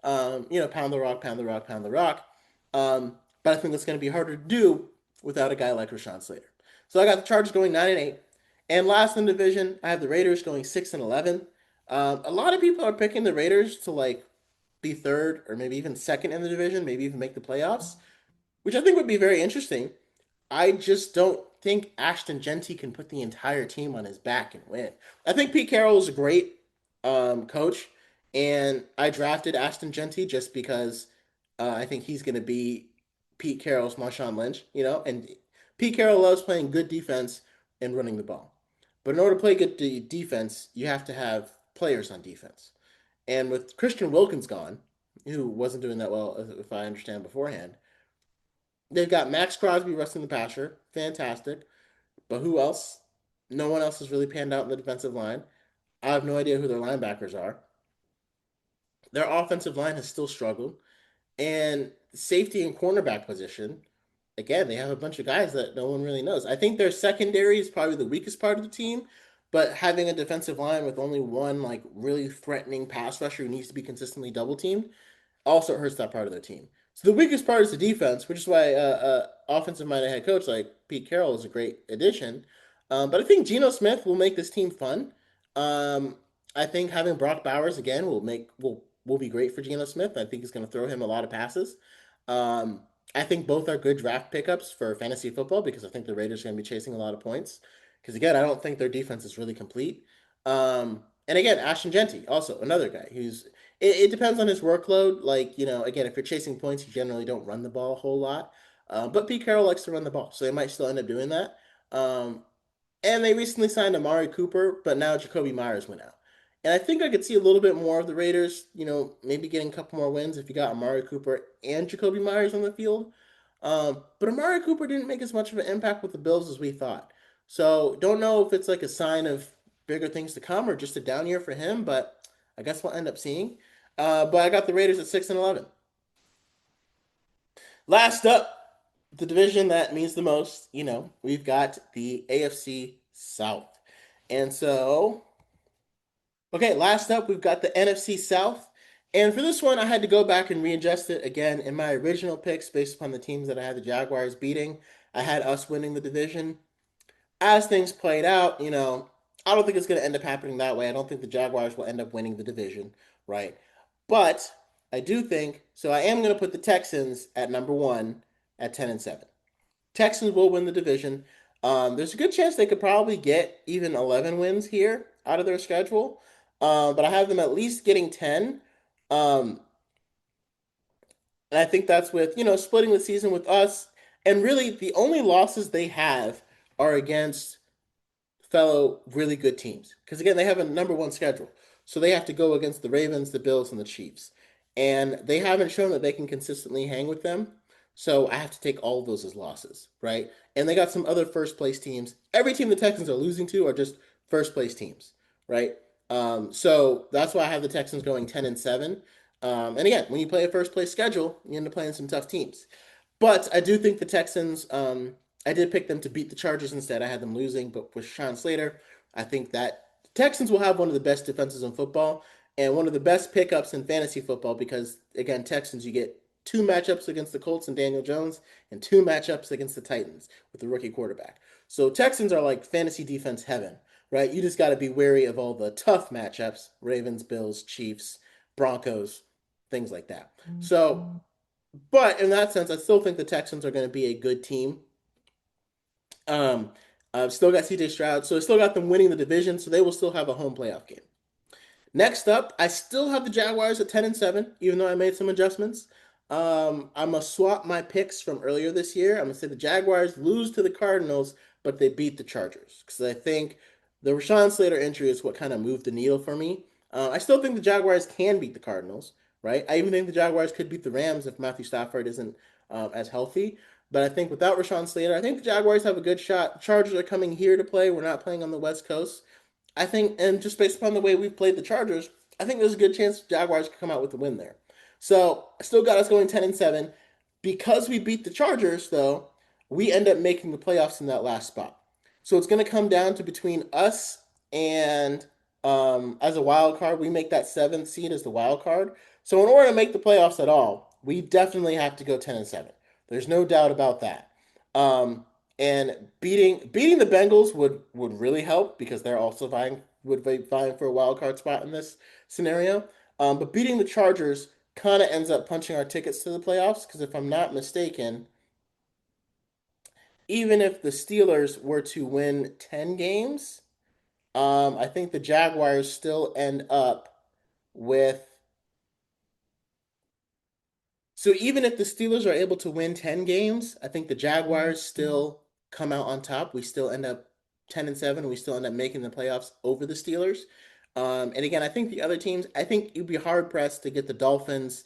S1: Pound the rock, pound the rock, pound the rock. But I think that's going to be harder to do without a guy like Rashawn Slater. So I got the Chargers going 9-8, and last in the division, I have the Raiders going 6-11. A lot of people are picking the Raiders to like be third or maybe even second in the division, maybe even make the playoffs, which I think would be very interesting. I just don't think Ashton Genty can put the entire team on his back and win. I think Pete Carroll is a great coach, and I drafted Ashton Genty just because I think he's going to be Pete Carroll's Marshawn Lynch, and Pete Carroll loves playing good defense and running the ball. But in order to play good defense, you have to have players on defense. And with Christian Wilkins gone, who wasn't doing that well, if I understand beforehand, they've got Max Crosby resting the passer. Fantastic. But who else? No one else has really panned out in the defensive line. I have no idea who their linebackers are. Their offensive line has still struggled. And safety and cornerback position, again, they have a bunch of guys that no one really knows. I think their secondary is probably the weakest part of the team, but having a defensive line with only one like really threatening pass rusher who needs to be consistently double teamed also hurts that part of their team. So the weakest part is the defense, which is why offensive minded head coach like Pete Carroll is a great addition. But I think Geno Smith will make this team fun. Um, I think having Brock Bowers again will be great for Geno Smith. I think he's going to throw him a lot of passes. Um, I think both are good draft pickups for fantasy football because I think the Raiders are going to be chasing a lot of points. Because again, I don't think their defense is really complete. And again, Ashton Genty, also another guy who's it depends on his workload. Like, again, if you're chasing points, you generally don't run the ball a whole lot. But Pete Carroll likes to run the ball, so they might still end up doing that. And they recently signed Amari Cooper, but now Jacoby Myers went out. And I think I could see a little bit more of the Raiders, maybe getting a couple more wins if you got Amari Cooper and Jacoby Myers on the field. But Amari Cooper didn't make as much of an impact with the Bills as we thought. So don't know if it's like a sign of bigger things to come or just a down year for him, but I guess we'll end up seeing. But I got the Raiders at 6-11. Last up, the division that means the most, we've got the AFC South. And so, okay, last up, we've got the NFC South. And for this one, I had to go back and readjust it again in my original picks based upon the teams that I had the Jaguars beating. I had us winning the division. As things played out, I don't think it's going to end up happening that way. I don't think the Jaguars will end up winning the division, right? But I do think, so I am going to put the Texans at number one at 10-7. Texans will win the division. There's a good chance they could probably get even 11 wins here out of their schedule. But I have them at least getting 10. Um, and I think that's with, splitting the season with us. And really, the only losses they have are against fellow really good teams. Because again, they have a number one schedule. So they have to go against the Ravens, the Bills, and the Chiefs. And they haven't shown that they can consistently hang with them. So I have to take all of those as losses, right? And they got some other first place teams. Every team the Texans are losing to are just first place teams, right? So that's why I have the Texans going 10-7. And again, when you play a first place schedule, you end up playing some tough teams. But I do think the Texans, I did pick them to beat the Chargers instead. I had them losing, but with Sean Slater, I think that the Texans will have one of the best defenses in football and one of the best pickups in fantasy football because, again, Texans, you get two matchups against the Colts and Daniel Jones and two matchups against the Titans with the rookie quarterback. So Texans are like fantasy defense heaven, right? You just got to be wary of all the tough matchups, Ravens, Bills, Chiefs, Broncos, things like that. So, but in that sense, I still think the Texans are going to be a good team. I've still got CJ Stroud, so I still got them winning the division, so they will still have a home playoff game. Next up, I still have the Jaguars at 10-7, even though I made some adjustments. I'm gonna swap my picks from earlier this year. I'm gonna say the Jaguars lose to the Cardinals, but they beat the Chargers because I think the Rashawn Slater injury is what kind of moved the needle for me. I still think the Jaguars can beat the Cardinals, right? I even think the Jaguars could beat the Rams if Matthew Stafford isn't as healthy. But I think without Rashawn Slater, I think the Jaguars have a good shot. Chargers are coming here to play. We're not playing on the West Coast. I think, and just based upon the way we've played the Chargers, I think there's a good chance Jaguars could come out with a win there. So I still got us going 10-7. Because we beat the Chargers, though, we end up making the playoffs in that last spot. So it's going to come down to between us and as a wild card, we make that seventh seed as the wild card. So in order to make the playoffs at all, we definitely have to go 10-7. There's no doubt about that. Um, and beating the Bengals would really help because they're also would be vying for a wild card spot in this scenario. But beating the Chargers kind of ends up punching our tickets to the playoffs because if I'm not mistaken, even if the Steelers were to win 10 games, I think the Jaguars still end up with. So even if the Steelers are able to win 10 games, I think the Jaguars still come out on top. We still end up 10-7. We still end up making the playoffs over the Steelers. And again, I think the other teams, I think you'd be hard pressed to get the Dolphins,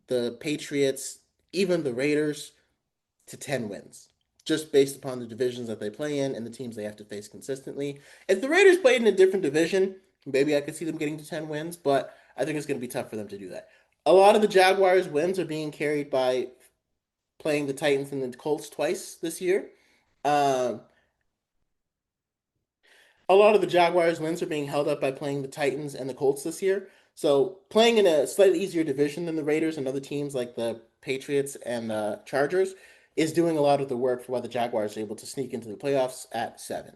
S1: the Patriots, even the Raiders to 10 wins, just based upon the divisions that they play in and the teams they have to face consistently. If the Raiders played in a different division, maybe I could see them getting to 10 wins, but I think it's going to be tough for them to do that. A lot of the Jaguars' wins are being carried by playing the Titans and the Colts twice this year. Um, a lot of the Jaguars' wins are being held up by playing the Titans and the Colts this year. So playing in a slightly easier division than the Raiders and other teams like the Patriots and the Chargers is doing a lot of the work for why the Jaguars are able to sneak into the playoffs at 7.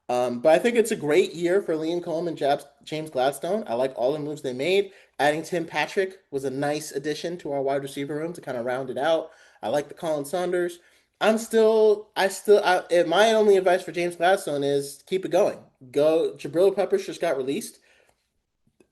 S1: But I think it's a great year for Liam Coleman and James Gladstone. I like all the moves they made. Adding Tim Patrick was a nice addition to our wide receiver room to kind of round it out. I like the Colin Saunders. My only advice for James Gladstone is keep it going. Go. Jabril Peppers just got released.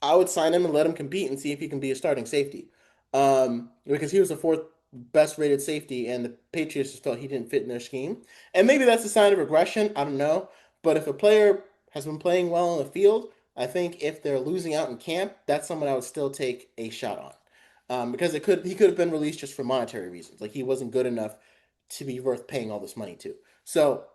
S1: I would sign him and let him compete and see if he can be a starting safety. Because he was the fourth best rated safety, and the Patriots just felt he didn't fit in their scheme. And maybe that's a sign of regression. I don't know. But if a player has been playing well on the field, I think if they're losing out in camp, that's someone I would still take a shot on. Because he could have been released just for monetary reasons. Like he wasn't good enough to be worth paying all this money to. So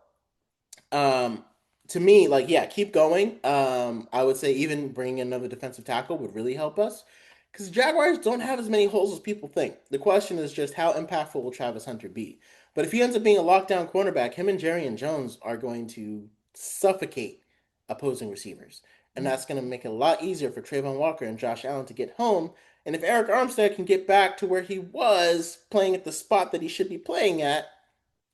S1: um, to me, like, yeah, keep going. I would say even bringing in another defensive tackle would really help us because the Jaguars don't have as many holes as people think. The question is just how impactful will Travis Hunter be? But if he ends up being a lockdown cornerback, him and Jerry and Jones are going to suffocate opposing receivers. And that's going to make it a lot easier for Trayvon Walker and Josh Allen to get home. And if Eric Armstead can get back to where he was playing at the spot that he should be playing at,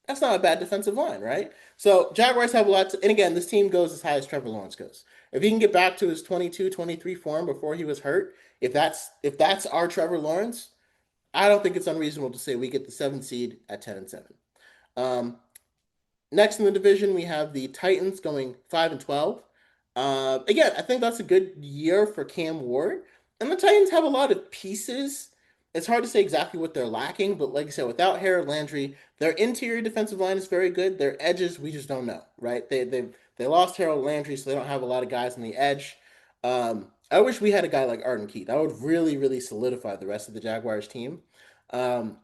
S1: that's not a bad defensive line, right? So Jaguars have a lot to, and again, this team goes as high as Trevor Lawrence goes. If he can get back to his 22, 23 form before he was hurt, if that's our Trevor Lawrence, I don't think it's unreasonable to say we get the 7th seed at 10-7. Um, Next in the division, we have the Titans going 5-12. Again, I think that's a good year for Cam Ward. And the Titans have a lot of pieces. It's hard to say exactly what they're lacking, but like I said, without Harold Landry, their interior defensive line is very good. Their edges, we just don't know, right? They lost Harold Landry, so they don't have a lot of guys on the edge. I wish we had a guy like Arden Key. That would really, really solidify the rest of the Jaguars team. Um,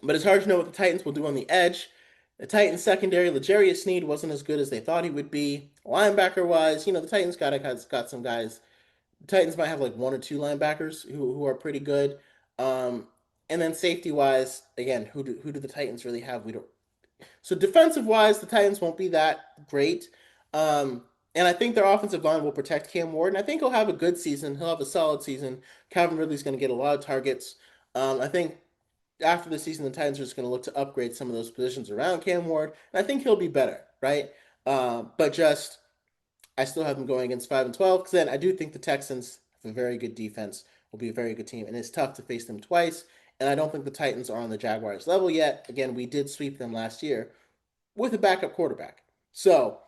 S1: but it's hard to know what the Titans will do on the edge. The Titans secondary, L'Jarius Sneed wasn't as good as they thought he would be. Linebacker wise, the Titans got some guys. The Titans might have like one or two linebackers who are pretty good. Um, and then safety wise, again, who do the Titans really have? We don't. So defensive wise, the Titans won't be that great. And I think their offensive line will protect Cam Ward, and I think he'll have a good season. He'll have a solid season. Calvin Ridley's going to get a lot of targets. I think after the season, the Titans are just going to look to upgrade some of those positions around Cam Ward, and I think he'll be better, right? But just I still have them going against 5-12 because then I do think the Texans have a very good defense, will be a very good team, and it's tough to face them twice. And I don't think the Titans are on the Jaguars level yet. Again, we did sweep them last year with a backup quarterback, so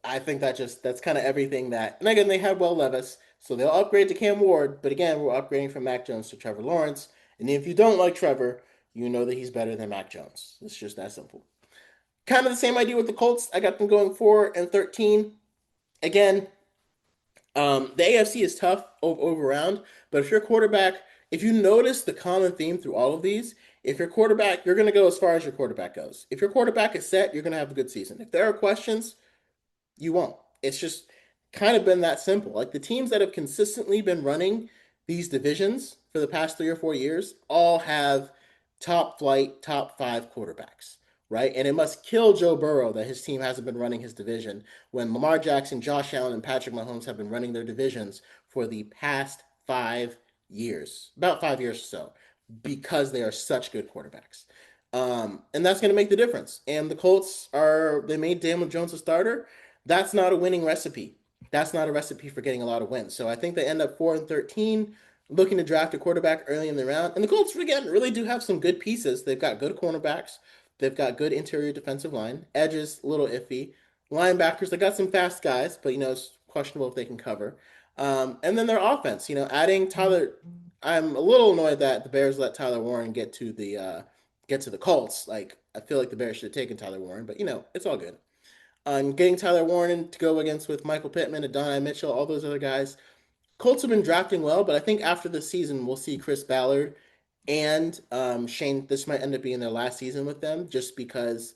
S1: I think that's kind of everything that. And again, they have Will Levis, so they'll upgrade to Cam Ward. But again, we're upgrading from Mac Jones to Trevor Lawrence. And if you don't like Trevor, you know that he's better than Mac Jones. It's just that simple. Kind of the same idea with the Colts. I got them going 4-13. Again, the AFC is tough over around, but if your quarterback, if you notice the common theme through all of these, if your quarterback, you're going to go as far as your quarterback goes. If your quarterback is set, you're going to have a good season. If there are questions, you won't. It's just kind of been that simple. Like the teams that have consistently been running these divisions for the past 3 or 4 years all have top flight, top five quarterbacks, right? And it must kill Joe Burrow that his team hasn't been running his division when Lamar Jackson, Josh Allen, and Patrick Mahomes have been running their divisions for the past 5 years, about 5 years or so, because they are such good quarterbacks. And that's going to make the difference. And the Colts they made Daniel Jones a starter. That's not a winning recipe. That's not a recipe for getting a lot of wins. So I think they end up 4-13, looking to draft a quarterback early in the round. And the Colts, again, really do have some good pieces. They've got good cornerbacks. They've got good interior defensive line. Edges, a little iffy. Linebackers, they got some fast guys, but, it's questionable if they can cover. And then their offense, adding Tyler. I'm a little annoyed that the Bears let Tyler Warren get to the Colts. Like, I feel like the Bears should have taken Tyler Warren, but, it's all good. Getting Tyler Warren to go against with Michael Pittman, Adonai Mitchell, all those other guys. Colts have been drafting well, but I think after this season, we'll see Chris Ballard and Shane. This might end up being their last season with them just because,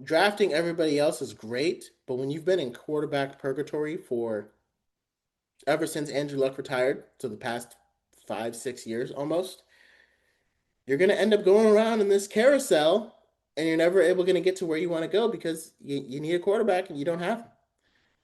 S1: drafting everybody else is great, but when you've been in quarterback purgatory for ever since Andrew Luck retired, so the past 5, 6 years almost, you're going to end up going around in this carousel and you're never able going to get to where you want to go because you need a quarterback and you don't have him.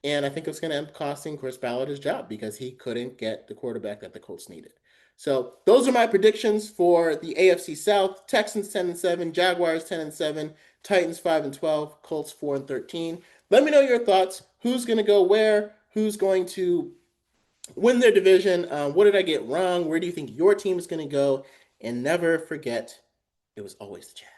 S1: And I think it's going to end up costing Chris Ballard his job because he couldn't get the quarterback that the Colts needed. So those are my predictions for the AFC South. Texans 10-7, Jaguars 10-7, Titans 5-12, Colts 4-13. Let me know your thoughts. Who's going to go where? Who's going to win their division? What did I get wrong? Where do you think your team is going to go? And never forget, it was always the Jags.